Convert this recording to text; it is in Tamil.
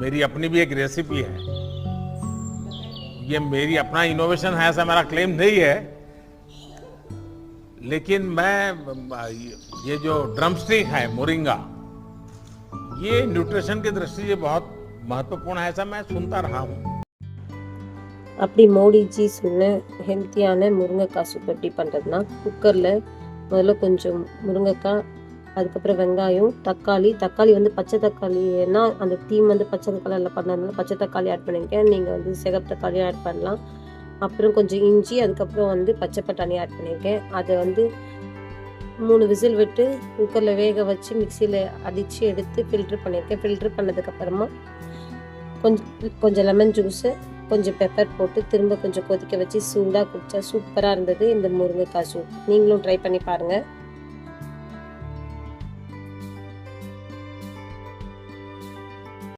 मेरी अपनी भी एक रेसिपी है। ये मेरी अपना इनोवेशन है, ऐसा मेरा क्लेम नहीं है, लेकिन मैं ये जो ड्रमस्टिक है मोरिंगा, ये न्यूट्रिशन की दृष्टि से बहुत महत्वपूर्ण है, ऐसा मैं सुनता रहा हूँ। அப்படி மோடிஜி சொன்ன ஹெல்த்தியான முருங்கைக்காய் சூப் எப்படி பண்ணுறதுனா, குக்கரில் முதல்ல கொஞ்சம் முருங்கைக்காய், அதுக்கப்புறம் வெங்காயம், தக்காளி வந்து பச்சை தக்காளி, ஏன்னா அந்த தீம் வந்து பச்சை கலரில் பண்ணதுனால பச்சை தக்காளி ஆட் பண்ணியிருக்கேன். நீங்கள் வந்து சிகப்பு தக்காளியும் ஆட் பண்ணலாம். அப்புறம் கொஞ்சம் இஞ்சி, அதுக்கப்புறம் வந்து பச்சை பட்டாணி ஆட் பண்ணியிருக்கேன். அதை வந்து 3 விசில் விட்டு குக்கரில் வேக வச்சு மிக்சியில் அடித்து எடுத்து ஃபில்ட்ரு பண்ணியிருக்கேன். ஃபில்ட்ரு பண்ணதுக்கப்புறமா கொஞ்சம் லெமன் ஜூஸு, கொஞ்சம் பெப்பர் போட்டு திரும்ப கொஞ்சம் கொதிக்க வச்சு சூடாக குடித்தா சூப்பராக இருந்தது இந்த முருங்கைக்காய் சூப். நீங்களும் ட்ரை பண்ணி பாருங்கள்.